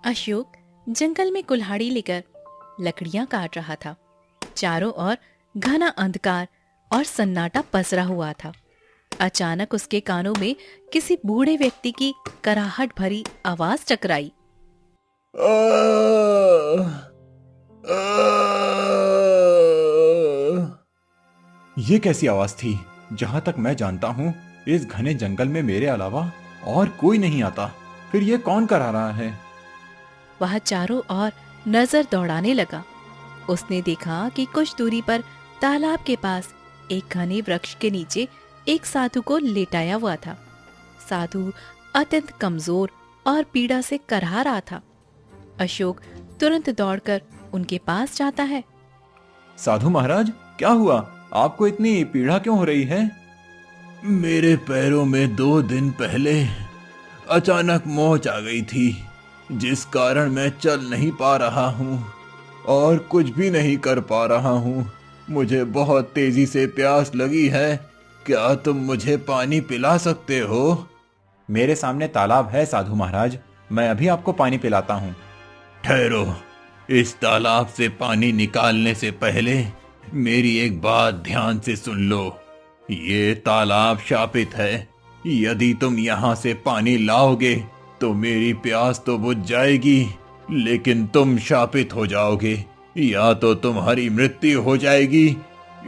अशोक जंगल में कुल्हाड़ी लेकर लकड़ियां काट रहा था। चारों ओर घना अंधकार और सन्नाटा पसरा हुआ था। अचानक उसके कानों में किसी बूढ़े व्यक्ति की कराहट भरी आवाज टकराई। ये कैसी आवाज थी? जहां तक मैं जानता हूँ इस घने जंगल में मेरे अलावा और कोई नहीं आता। फिर ये कौन करा रहा है? वह चारों ओर नजर दौड़ाने लगा। उसने देखा कि कुछ दूरी पर तालाब के पास एक घने वृक्ष के नीचे एक साधु को लेटाया हुआ था। साधु अत्यंत कमजोर और पीड़ा से करहा रहा था। अशोक तुरंत दौड़कर उनके पास जाता है। साधु महाराज, क्या हुआ? आपको इतनी पीड़ा क्यों हो रही है? मेरे पैरों में 2 दिन पहले अचानक मोच आ गई थी, जिस कारण मैं चल नहीं पा रहा हूँ और कुछ भी नहीं कर पा रहा हूँ। मुझे बहुत तेजी से प्यास लगी है। क्या तुम मुझे पानी पिला सकते हो? मेरे सामने तालाब है साधु महाराज, मैं अभी आपको पानी पिलाता हूँ। ठहरो, इस तालाब से पानी निकालने से पहले मेरी एक बात ध्यान से सुन लो। ये तालाब शापित है। यदि तुम यहाँ से पानी लाओगे तो मेरी प्यास तो बुझ जाएगी, लेकिन तुम शापित हो जाओगे। या तो तुम्हारी मृत्यु हो जाएगी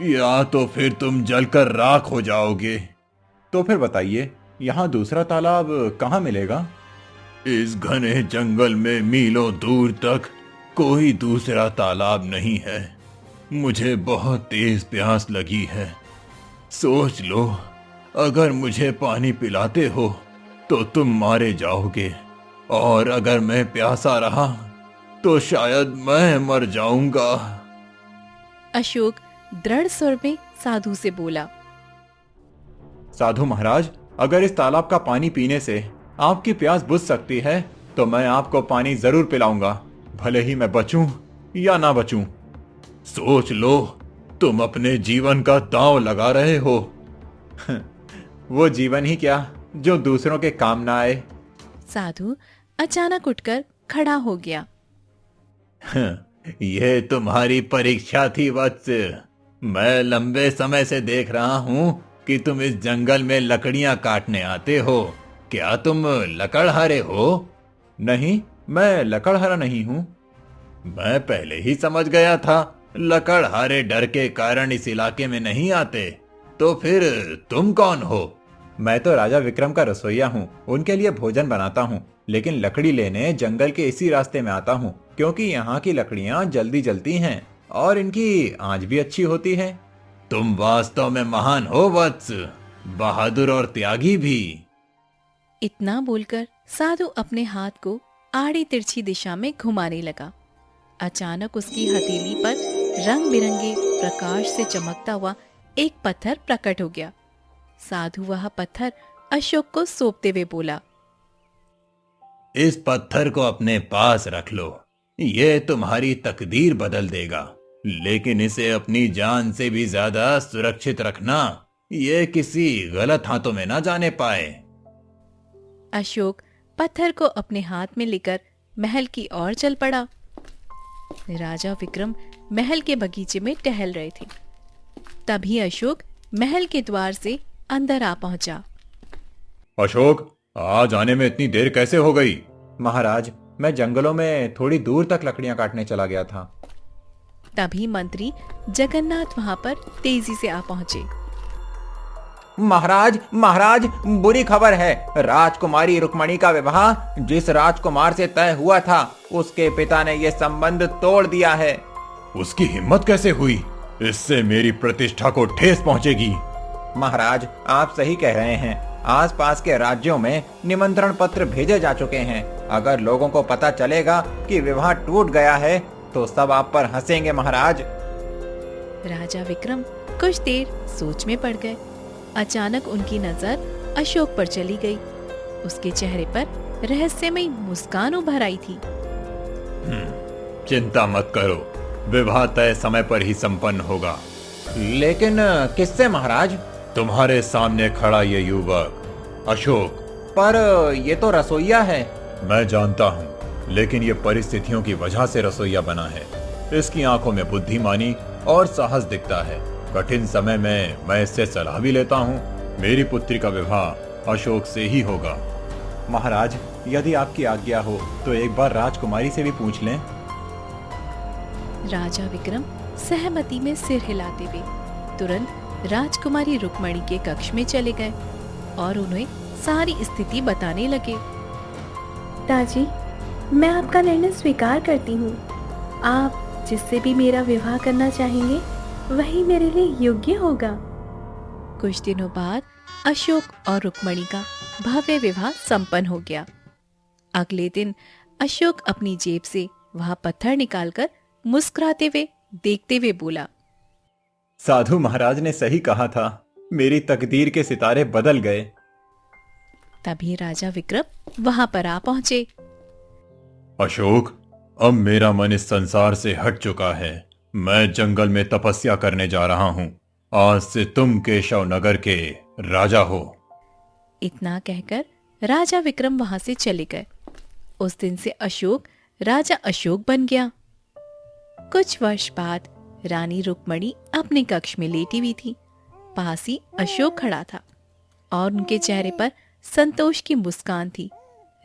या तो फिर तुम जलकर राख हो जाओगे। तो फिर बताइए, यहाँ दूसरा तालाब कहाँ मिलेगा? इस घने जंगल में मीलों दूर तक कोई दूसरा तालाब नहीं है। मुझे बहुत तेज प्यास लगी है। सोच लो, अगर मुझे पानी पिलाते हो तो तुम मारे जाओगे, और अगर मैं प्यासा रहा तो शायद मैं मर जाऊंगा। अशोक दृढ़ स्वर में साधु से बोला। साधु महाराज, अगर इस तालाब का पानी पीने से आपकी प्यास बुझ सकती है तो मैं आपको पानी जरूर पिलाऊंगा, भले ही मैं बचूं या ना बचूं। सोच लो, तुम अपने जीवन का दांव लगा रहे हो। वो जीवन ही क्या जो दूसरों के काम ना आए। साधु अचानक उठकर खड़ा हो गया। यह तुम्हारी परीक्षा थी वत्स। मैं लंबे समय से देख रहा हूँ कि तुम इस जंगल में लकड़ियां काटने आते हो। क्या तुम लकड़हारे हो? नहीं, मैं लकड़हारा नहीं हूँ। मैं पहले ही समझ गया था। लकड़हारे डर के कारण इस इलाके में नहीं आते। तो फिर तुम कौन हो? मैं तो राजा विक्रम का रसोइया हूँ, उनके लिए भोजन बनाता हूँ, लेकिन लकड़ी लेने जंगल के इसी रास्ते में आता हूँ क्योंकि यहाँ की लकड़ियाँ जल्दी जलती हैं और इनकी आंच भी अच्छी होती है। तुम वास्तव में महान हो वत्स, बहादुर और त्यागी भी। इतना बोलकर साधु अपने हाथ को आड़ी तिरछी दिशा में घुमाने लगा। अचानक उसकी हथेली पर रंग बिरंगे प्रकाश से चमकता हुआ एक पत्थर प्रकट हो गया। साधु वह पत्थर अशोक को सौंपते हुए बोला। इस पत्थर को अपने पास रख लो। ये तुम्हारी तकदीर बदल देगा, लेकिन इसे अपनी जान से भी ज्यादा सुरक्षित रखना। ये किसी गलत हाथों में ना जाने पाए। अशोक पत्थर को अपने हाथ में लेकर महल की ओर चल पड़ा। राजा विक्रम महल के बगीचे में टहल रहे थे। तभी अशोक महल के द्वार से अंदर आ पहुंचा। अशोक, आज आने में इतनी देर कैसे हो गई? महाराज, मैं जंगलों में थोड़ी दूर तक लकड़ियां काटने चला गया था। तभी मंत्री जगन्नाथ वहां पर तेजी से आ पहुंचे। महाराज, महाराज, बुरी खबर है। राजकुमारी रुक्मणी का विवाह जिस राजकुमार से तय हुआ था, उसके पिता ने यह संबंध तोड़ दिया है। उसकी हिम्मत कैसे हुई? इससे मेरी प्रतिष्ठा को ठेस पहुंचेगी। महाराज, आप सही कह रहे हैं। आसपास के राज्यों में निमंत्रण पत्र भेजे जा चुके हैं। अगर लोगों को पता चलेगा कि विवाह टूट गया है तो सब आप पर हंसेंगे महाराज। राजा विक्रम कुछ देर सोच में पड़ गए। अचानक उनकी नजर अशोक पर चली गई। उसके चेहरे पर रहस्यमयी मुस्कान उभर आई थी। चिंता मत करो, विवाह तय समय पर ही संपन्न होगा। लेकिन किससे महाराज? तुम्हारे सामने खड़ा ये युवक अशोक। पर ये तो रसोइया है। मैं जानता हूँ, लेकिन ये परिस्थितियों की वजह से रसोइया बना है। इसकी आंखों में बुद्धिमानी और साहस दिखता है। कठिन समय में मैं इससे सलाह भी लेता हूँ। मेरी पुत्री का विवाह अशोक से ही होगा। महाराज, यदि आपकी आज्ञा हो तो एक बार राजकुमारी से भी पूछ लें। राजा विक्रम सहमति में सिर हिलाते हुए तुरंत राजकुमारी रुक्मणी के कक्ष में चले गए और उन्हें सारी स्थिति बताने लगे। पिताजी, मैं आपका निर्णय स्वीकार करती हूँ। आप जिससे भी मेरा विवाह करना चाहेंगे वही मेरे लिए योग्य होगा। कुछ दिनों बाद अशोक और रुक्मणी का भव्य विवाह संपन्न हो गया। अगले दिन अशोक अपनी जेब से वह पत्थर निकालकर मुस्कुराते हुए देखते हुए बोला, साधु महाराज ने सही कहा था, मेरी तकदीर के सितारे बदल गए। तभी राजा विक्रम वहां पर आ पहुंचे। अशोक, अब मेरा मन इस संसार से हट चुका है। मैं जंगल में तपस्या करने जा रहा हूँ। आज से तुम केशव नगर के राजा हो। इतना कहकर राजा विक्रम वहां से चले गए। उस दिन से अशोक राजा अशोक बन गया। कुछ वर्ष बाद रानी रुक्मणी अपने कक्ष में लेटी हुई थी। पास ही अशोक खड़ा था और उनके चेहरे पर संतोष की मुस्कान थी।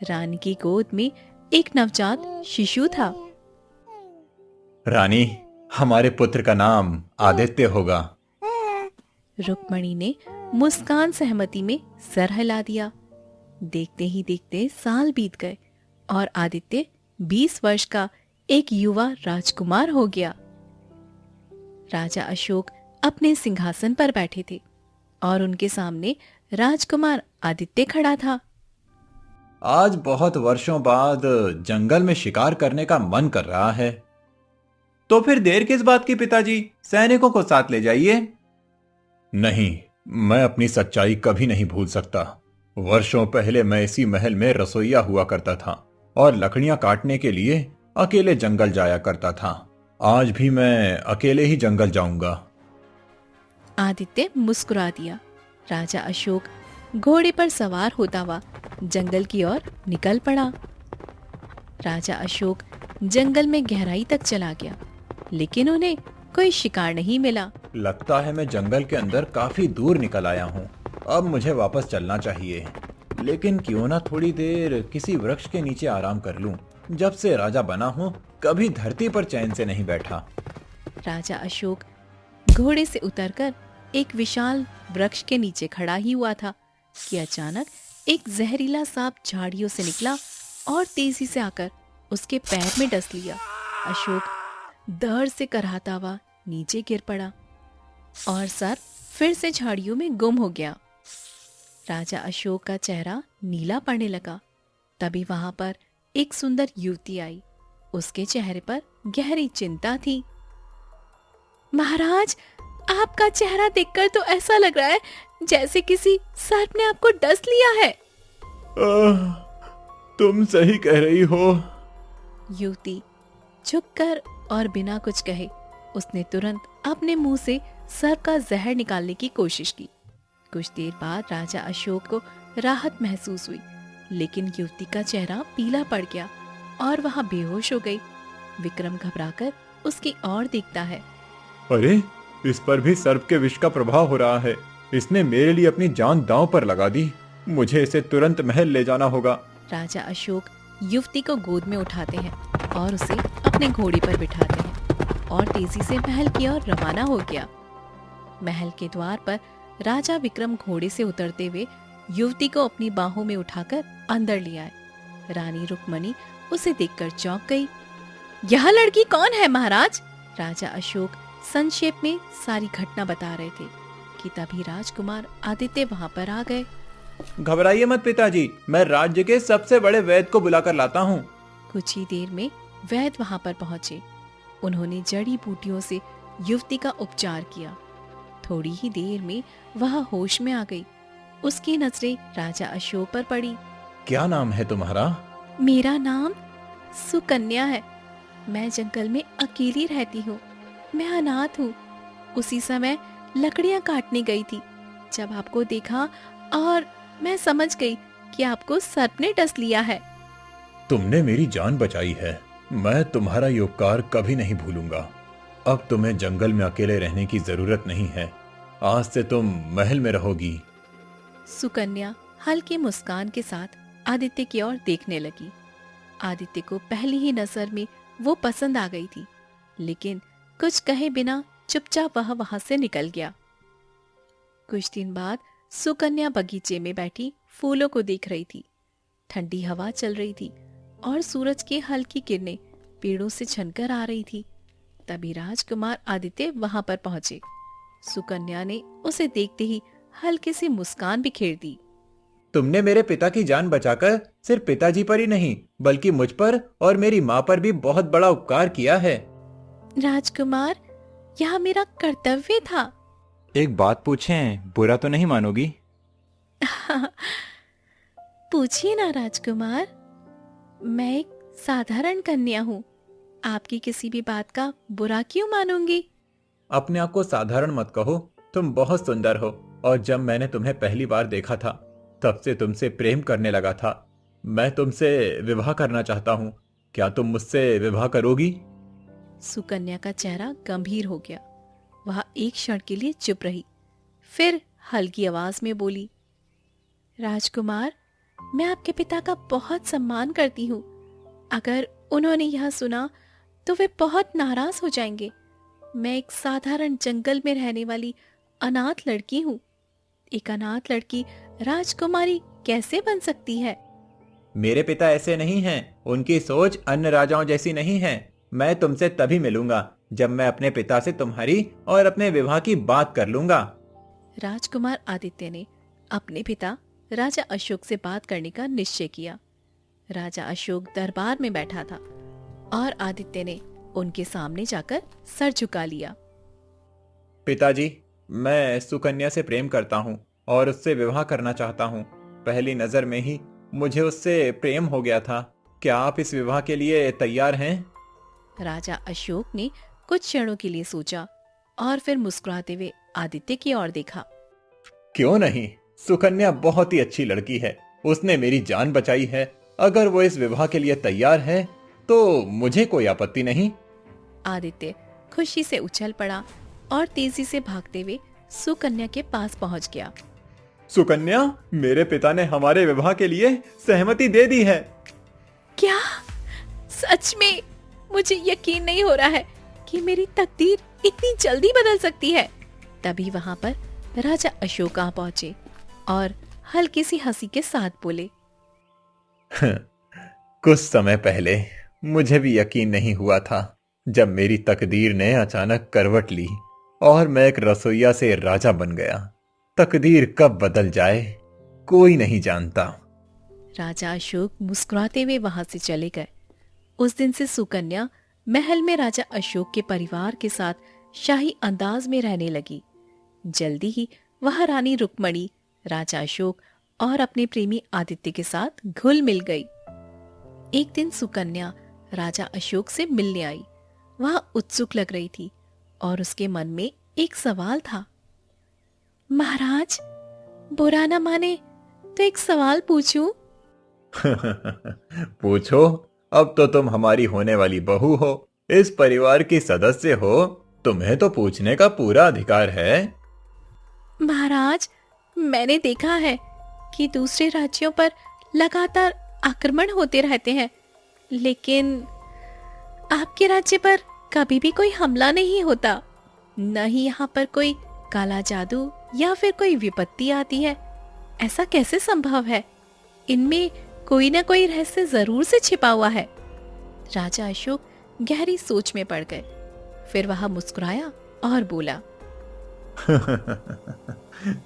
रानी की गोद में एक नवजात शिशु था। रानी, हमारे पुत्र का नाम आदित्य होगा। रुक्मणी ने मुस्कान सहमति में सर हिला दिया। देखते ही देखते साल बीत गए और आदित्य 20 वर्ष का एक युवा राजकुमार हो गया। राजा अशोक अपने सिंहासन पर बैठे थे और उनके सामने राजकुमार आदित्य खड़ा था। आज बहुत वर्षों बाद जंगल में शिकार करने का मन कर रहा है। तो फिर देर किस बात की पिताजी, सैनिकों को साथ ले जाइए। नहीं, मैं अपनी सच्चाई कभी नहीं भूल सकता। वर्षों पहले मैं इसी महल में रसोइया हुआ करता था और लकड़ियां काटने के लिए अकेले जंगल जाया करता था। आज भी मैं अकेले ही जंगल जाऊंगा। आदित्य मुस्कुरा दिया। राजा अशोक घोड़े पर सवार होता हुआ जंगल की ओर निकल पड़ा। राजा अशोक जंगल में गहराई तक चला गया, लेकिन उन्हें कोई शिकार नहीं मिला। लगता है मैं जंगल के अंदर काफी दूर निकल आया हूँ। अब मुझे वापस चलना चाहिए, लेकिन क्यों ना थोड़ी देर किसी वृक्ष के नीचे आराम कर लूं। जब से राजा बना हूँ कभी धरती पर चैन से नहीं बैठा। राजा अशोक घोड़े से उतरकर एक विशाल वृक्ष के नीचे खड़ा ही हुआ था कि अचानक एक जहरीला सांप झाड़ियों से निकला और तेजी से आकर उसके पैर में डस लिया। अशोक दर्द से कराहता हुआ नीचे गिर पड़ा और सर फिर से झाड़ियों में गुम हो गया। राजा अशोक का चेहरा नीला पड़ने लगा। तभी वहां पर एक सुंदर युवती आई। उसके चेहरे पर गहरी चिंता थी। महाराज, आपका चेहरा देखकर तो ऐसा लग रहा है जैसे किसी सर्प ने आपको डस लिया है। तुम सही कह रही हो। युवती झुककर और बिना कुछ कहे उसने तुरंत अपने मुंह से सर्प का जहर निकालने की कोशिश की। कुछ देर बाद राजा अशोक को राहत महसूस हुई, लेकिन युवती का चेहरा पीला पड़ गया और वह बेहोश हो गई। विक्रम घबराकर उसकी ओर देखता है। अरे, इस पर भी सर्प के विष का प्रभाव हो रहा है। इसने मेरे लिए अपनी जान दांव पर लगा दी। मुझे इसे तुरंत महल ले जाना होगा। राजा अशोक युवती को गोद में उठाते हैं और उसे अपने घोड़े पर बिठाते हैं और तेजी से महल की ओर रवाना हो गया। महल के द्वार पर राजा विक्रम घोड़े से उतरते हुए युवती को अपनी बाहों में उठाकर अंदर ले आए। रानी रुक्मणी उसे देखकर चौंक गई। यह लड़की कौन है महाराज? राजा अशोक संक्षेप में सारी घटना बता रहे थे कि तभी राजकुमार आदित्य वहां पर आ गए। घबराइए मत पिताजी, मैं राज्य के सबसे बड़े वैद्य को बुलाकर लाता हूँ। कुछ ही देर में वैद्य वहां पर पहुंचे। उन्होंने जड़ी बूटियों से युवती का उपचार किया। थोड़ी ही देर में वह होश में आ गई। उसकी नजरें राजा अशोक पर पड़ी। क्या नाम है तुम्हारा? मेरा नाम सुकन्या है। मैं जंगल में अकेली रहती हूँ। मैं अनाथ हूँ। उसी समय लकड़ियाँ काटने गई थी जब आपको देखा और मैं समझ गई कि आपको सर्प ने डस लिया है। तुमने मेरी जान बचाई है। मैं तुम्हारा ये उपकार कभी नहीं भूलूंगा। अब तुम्हें जंगल में अकेले रहने की जरूरत नहीं है। आज से तुम महल में रहोगी। सुकन्या हल्की मुस्कान के साथ आदित्य की ओर देखने लगी। आदित्य को पहली ही नजर में वो पसंद आ गई थी, लेकिन कुछ कहे बिना चुपचाप वह वहां से निकल गया। कुछ दिन बाद सुकन्या बगीचे में बैठी फूलों को देख रही थी। ठंडी हवा चल रही थी और सूरज की हल्की किरणें पेड़ों से छनकर आ रही थी। तभी राजकुमार आदित्य वहां पर पहुंचे। सुकन्या ने उसे देखते ही हल्की सी मुस्कान बिखेर दी। तुमने मेरे पिता की जान बचाकर सिर्फ पिताजी पर ही नहीं बल्कि मुझ पर और मेरी माँ पर भी बहुत बड़ा उपकार किया है। राजकुमार, यह मेरा कर्तव्य था। एक बात पूछें, बुरा तो नहीं मानोगी? पूछिए ना राजकुमार। मैं एक साधारण कन्या हूँ, आपकी किसी भी बात का बुरा क्यों मानूंगी? अपने आप को साधारण मत कहो, तुम बहुत सुंदर हो और जब मैंने तुम्हें पहली बार देखा था तब से तुमसे प्रेम करने लगा था। मैं तुमसे विवाह करना चाहता हूँ, क्या तुम मुझसे विवाह करोगी? सुकन्या का चेहरा गंभीर हो गया। वह एक क्षण के लिए चुप रही, फिर हल्की आवाज में बोली, राजकुमार, मैं आपके पिता का बहुत सम्मान करती हूँ। अगर उन्होंने यह सुना तो वे बहुत नाराज हो जाएंगे। मैं एक साधारण जंगल में रहने वाली अनाथ लड़की हूँ। एक अनाथ लड़की राजकुमारी कैसे बन सकती है? मेरे पिता ऐसे नहीं हैं, उनकी सोच अन्य राजाओं जैसी नहीं है। मैं तुमसे तभी मिलूंगा जब मैं अपने पिता से तुम्हारी और अपने विवाह की बात कर लूंगा। राजकुमार आदित्य ने अपने पिता राजा अशोक से बात करने का निश्चय किया। राजा अशोक दरबार में बैठा था और आदित्य ने उनके सामने जाकर सर झुका लिया। पिताजी, मैं सुकन्या से प्रेम करता हूँ और उससे विवाह करना चाहता हूँ। पहली नजर में ही मुझे उससे प्रेम हो गया था। क्या आप इस विवाह के लिए तैयार हैं? राजा अशोक ने कुछ क्षणों के लिए सोचा और फिर मुस्कुराते हुए आदित्य की ओर देखा। क्यों नहीं, सुकन्या बहुत ही अच्छी लड़की है, उसने मेरी जान बचाई है। अगर वो इस विवाह के लिए तैयार है तो मुझे कोई आपत्ति नहीं। आदित्य खुशी से उछल पड़ा और तेजी से भागते हुए सुकन्या के पास पहुंच गया। सुकन्या, मेरे पिता ने हमारे विवाह के लिए सहमति दे दी है। क्या? सच में? मुझे यकीन नहीं हो रहा है कि मेरी तकदीर इतनी जल्दी बदल सकती है। तभी वहां पर राजा अशोक आ पहुंचे और हल्की सी हंसी के साथ बोले, कुछ समय पहले मुझे भी यकीन नहीं हुआ था जब मेरी तकदीर ने अचानक करवट ली और मैं एक रसोइया से राजा बन गया। तकदीर कब बदल जाए कोई नहीं जानता। राजा अशोक मुस्कुराते हुए वहां से चले गए। उस दिन से सुकन्या महल में राजा अशोक के परिवार के साथ शाही अंदाज में रहने लगी। जल्दी ही वह रानी रुक्मणी, राजा अशोक और अपने प्रेमी आदित्य के साथ घुल मिल गई। एक दिन सुकन्या राजा अशोक से मिलने आई। वह उत्सुक लग रही थी और उसके मन में एक सवाल था। महाराज, बुरा न माने तो एक सवाल पूछूं? पूछो, अब तो तुम हमारी होने वाली बहू हो, इस परिवार की सदस्य हो, तुम्हें तो पूछने का पूरा अधिकार है। महाराज, मैंने देखा है कि दूसरे राज्यों पर लगातार आक्रमण होते रहते हैं, लेकिन आपके राज्य पर कभी भी कोई हमला नहीं होता। न ही यहाँ पर कोई काला जादू या फिर कोई विपत्ति आती है। ऐसा कैसे संभव है? इनमें कोई ना कोई रहस्य जरूर से छिपा हुआ है। राजा अशोक गहरी सोच में पड़ गए। फिर वह मुस्कुराया और बोला,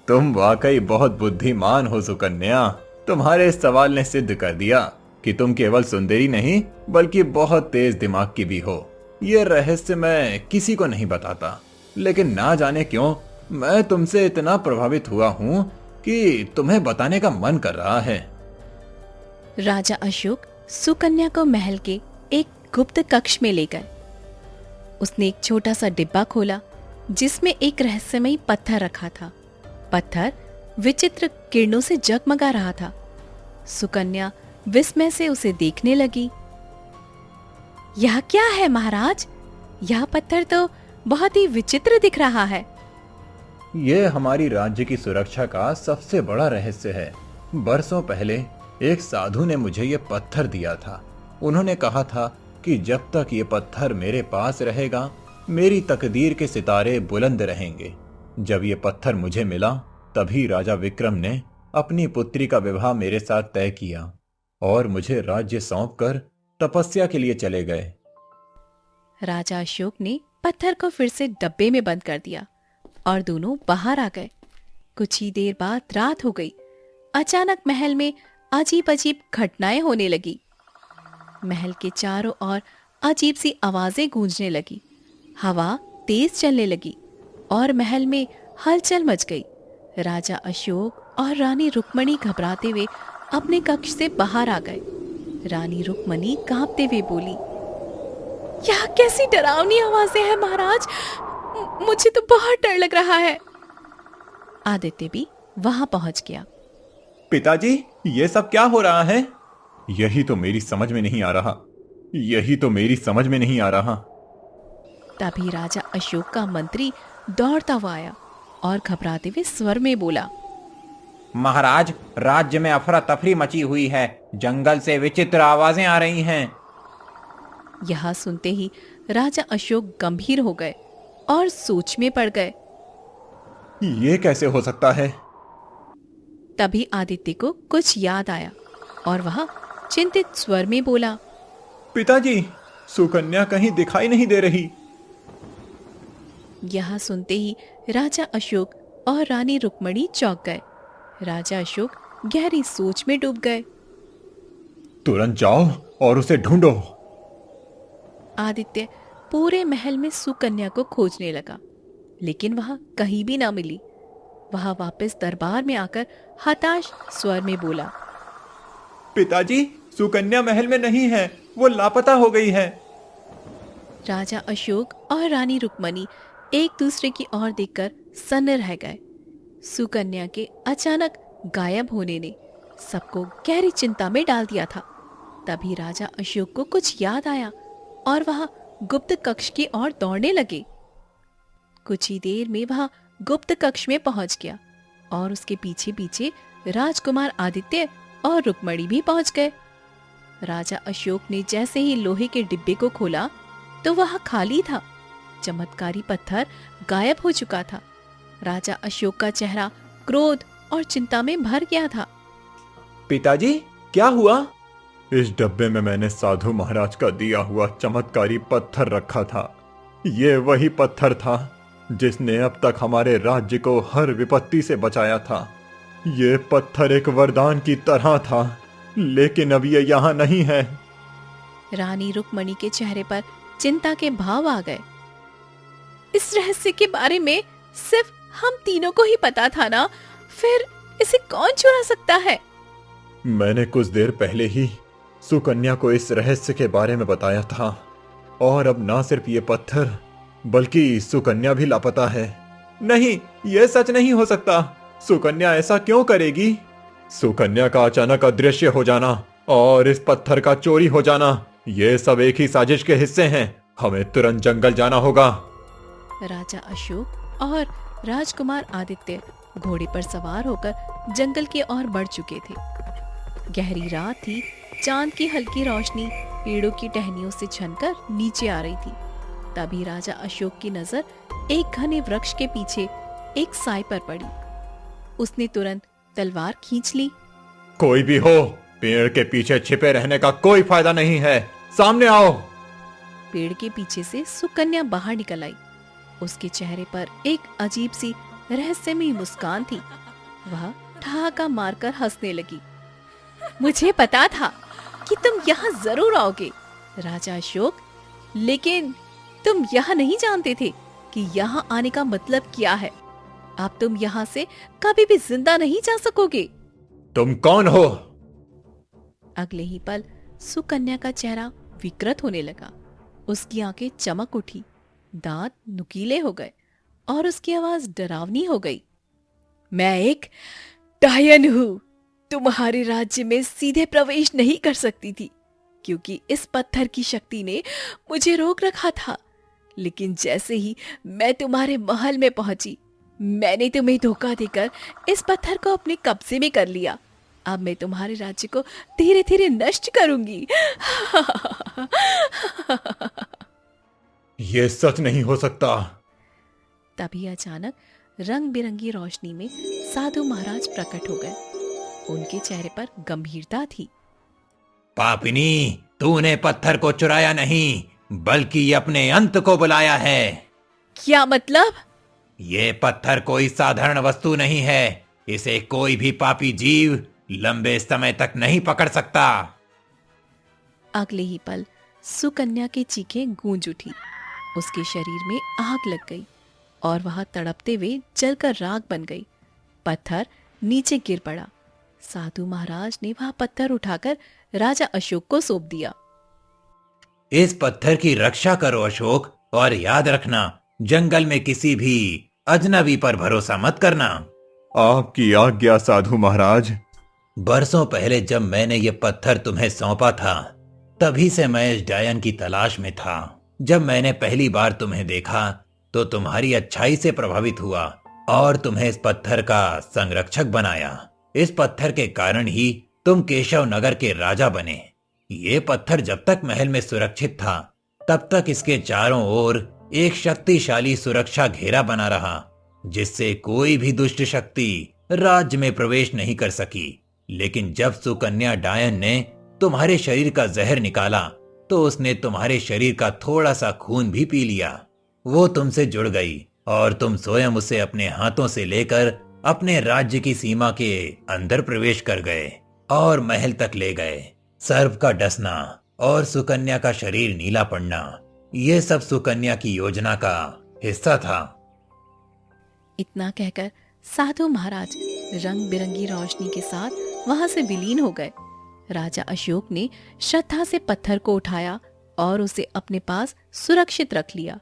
तुम वाकई बहुत बुद्धिमान हो सुकन्या। तुम्हारे इस सवाल ने सिद्ध कर दिया कि तुम केवल सुंदरी नहीं बल्कि बहुत तेज दिमाग की भी हो। ये रहस्य मैं किसी को नहीं बताता, लेकिन ना जाने क्यों मैं तुमसे इतना प्रभावित हुआ हूँ कि तुम्हें बताने का मन कर रहा है। राजा अशोक सुकन्या को महल के एक गुप्त कक्ष में ले गए। उसने एक छोटा सा डिब्बा खोला जिसमें एक रहस्यमयी पत्थर रखा था। पत्थर विचित्र किरणों से जगमगा रहा था। सुकन्या विस्मय से उसे देखने लगी। यह क्या है महाराज? यह पत्थर तो बहुत ही विचित्र दिख रहा है। ये हमारी राज्य की सुरक्षा का सबसे बड़ा रहस्य है। बरसों पहले एक साधु ने मुझे ये पत्थर दिया था। उन्होंने कहा था कि जब तक ये पत्थर मेरे पास रहेगा, मेरी तकदीर के सितारे बुलंद रहेंगे। जब ये पत्थर मुझे मिला, तभी राजा विक्रम ने अपनी पुत्री का विवाह मेरे साथ तय किया और मुझे राज्य सौंपकर तपस्या के लिए चले गए। राजा अशोक ने पत्थर को फिर से डब्बे में बंद कर दिया और दोनों बाहर आ गए। कुछ ही देर बाद रात हो गई। अचानक महल में अजीब अजीब घटनाएं होने लगी। महल के चारों ओर अजीब सी आवाजें गूंजने लगी। हवा तेज चलने लगी और महल में हलचल मच गई। राजा अशोक और रानी रुक्मणी घबराते हुए अपने कक्ष से बाहर आ गए। रानी रुक्मणी कांपते हुए बोली, यह कैसी डरावनी आवाजें हैं महाराज? मुझे तो बहुत डर लग रहा है। आदित्य भी वहां पहुंच गया। पिताजी, ये सब क्या हो रहा है? यही तो मेरी समझ में नहीं आ रहा। यही तो मेरी समझ में नहीं आ रहा। तभी राजा अशोक का मंत्री दौड़ता हुआ आया और घबराते हुए स्वर में बोला, महाराज, राज्य में अफरा तफरी मची हुई है। जंगल से विचित्र आवाजें आ रही हैं। यह सुनते ही राजा अशोक गंभीर हो गए और सोच में पड़ गए। ये कैसे हो सकता है? तभी आदित्य को कुछ याद आया और वह चिंतित स्वर में बोला, पिताजी, सुकन्या कहीं दिखाई नहीं दे रही। यह सुनते ही राजा अशोक और रानी रुक्मणी चौंक गए। राजा अशोक गहरी सोच में डूब गए। तुरंत जाओ और उसे ढूंढो। आदित्य पूरे महल में सुकन्या को खोजने लगा, लेकिन वह कहीं भी ना मिली। वह वापस दरबार में आकर हताश स्वर में बोला, पिताजी, सुकन्या महल में नहीं है, वो लापता हो गई है। राजा अशोक और रानी रुक्मणी एक दूसरे की ओर देखकर सन्न रह गए। सुकन्या के अचानक गायब होने ने सबको गहरी चिंता में डाल दिया था। तभी राजा अशोक को कुछ याद आया और वह गुप्त कक्ष की ओर दौड़ने लगे। कुछ ही देर में वह गुप्त कक्ष में पहुंच गया और उसके पीछे पीछे राजकुमार आदित्य और रुक्मणी भी पहुंच गए। राजा अशोक ने जैसे ही लोहे के डिब्बे को खोला तो वह खाली था। चमत्कारी पत्थर गायब हो चुका था। राजा अशोक का चेहरा क्रोध और चिंता में भर गया था। पिताजी, क्या हुआ? इस डब्बे में मैंने साधु महाराज का दिया हुआ चमत्कारी पत्थर रखा था। ये वही पत्थर था जिसने अब तक हमारे राज्य को हर विपत्ति से बचाया था। ये पत्थर एक वरदान की तरह था, लेकिन अब ये यहाँ नहीं है। रानी रुक्मणी के चेहरे पर चिंता के भाव आ गए। इस रहस्य के बारे में सिर्फ हम तीनों को ही पता था ना, फिर इसे कौन चुरा सकता है? मैंने कुछ देर पहले ही सुकन्या को इस रहस्य के बारे में बताया था और अब ना सिर्फ ये पत्थर बल्कि सुकन्या भी लापता है। नहीं, ये सच नहीं हो सकता। सुकन्या ऐसा क्यों करेगी? सुकन्या का अचानक अदृश्य हो जाना और इस पत्थर का चोरी हो जाना, ये सब एक ही साजिश के हिस्से हैं। हमें तुरंत जंगल जाना होगा। राजा अशोक और राजकुमार आदित्य घोड़े पर सवार होकर जंगल की ओर बढ़ चुके थे। गहरी रात थी। चांद की हल्की रोशनी पेड़ों की टहनियों से छनकर नीचे आ रही थी। तभी राजा अशोक की नजर एक घने वृक्ष के पीछे एक साई पर पड़ी। उसने तुरंत तलवार खींच ली। कोई भी हो, पेड़ के पीछे छिपे रहने का कोई फायदा नहीं है। सामने आओ। पेड़ के पीछे से सुकन्या बाहर निकल आई। उसके चेहरे पर एक अजीब सी रहस्यमयी मुस्कान थी। वह ठहाका मारकर हंसने लगी। मुझे पता था कि तुम यहाँ जरूर आओगे राजा अशोक, लेकिन तुम यह नहीं जानते थे कि यहाँ आने का मतलब क्या है। अब तुम यहाँ से कभी भी जिंदा नहीं जा सकोगे। तुम कौन हो? अगले ही पल सुकन्या का चेहरा विकृत होने लगा। उसकी आंखें चमक उठी, दांत नुकीले हो गए और उसकी आवाज डरावनी हो गई। मैं एक डायन हूँ। तुम्हारे राज्य में सीधे प्रवेश नहीं कर सकती थी, क्योंकि इस पत्थर की शक्ति ने मुझे रोक रखा था। लेकिन जैसे ही मैं तुम्हारे महल में पहुंची, मैंने तुम्हें धोखा देकर इस पत्थर को अपने कब्जे में कर लिया। अब मैं तुम्हारे राज्य को धीरे धीरे नष्ट करूंगी। ये सच नहीं हो सकता। तभी अचानक रंग बिरंगी रोशनी में साधु महाराज प्रकट हो गए। उनके चेहरे पर गंभीरता थी। पापिनी, तूने पत्थर को चुराया नहीं, बल्कि अपने अंत को बुलाया है। क्या मतलब? ये पत्थर कोई साधारण वस्तु नहीं है। इसे कोई भी पापी जीव लंबे समय तक नहीं पकड़ सकता। अगले ही पल सुकन्या की चीखें गूंज उठी। उसके शरीर में आग लग गई और वह तड़पते हुए जलकर राख बन गई। पत्थर नीचे गिर पड़ा। साधु महाराज ने वह पत्थर उठाकर राजा अशोक को सौंप दिया। इस पत्थर की रक्षा करो अशोक, और याद रखना, जंगल में किसी भी अजनबी पर भरोसा मत करना। आपकी आज्ञा साधु महाराज। बरसों पहले जब मैंने ये पत्थर तुम्हें सौंपा था, तभी से मैं इस डायन की तलाश में था। जब मैंने पहली बार तुम्हें देखा तो तुम्हारी अच्छाई से प्रभावित हुआ और तुम्हें इस पत्थर का संरक्षक बनाया। इस पत्थर के कारण ही तुम केशव नगर के राजा बने। ये पत्थर जब तक महल में सुरक्षित था, तब तक इसके चारों ओर एक शक्तिशाली सुरक्षा घेरा बना रहा, जिससे कोई भी दुष्ट शक्ति राज्य में प्रवेश नहीं कर सकी। लेकिन जब सुकन्या डायन ने तुम्हारे शरीर का जहर निकाला, तो उसने तुम्हारे शरीर का थोड़ा सा खून भी पी लिया। वो तुमसे जुड़ गई और तुम स्वयं उसे अपने हाथों से लेकर अपने राज्य की सीमा के अंदर प्रवेश कर गए और महल तक ले गए। सर्प का डसना और सुकन्या का शरीर नीला पड़ना, ये सब सुकन्या की योजना का हिस्सा था। इतना कहकर साधु महाराज रंग बिरंगी रोशनी के साथ वहां से विलीन हो गए। राजा अशोक ने श्रद्धा से पत्थर को उठाया और उसे अपने पास सुरक्षित रख लिया।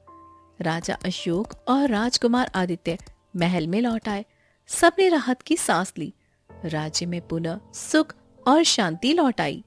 राजा अशोक और राजकुमार आदित्य महल में लौट आए। सबने राहत की सांस ली। राज्य में पुनः सुख और शांति लौट आई।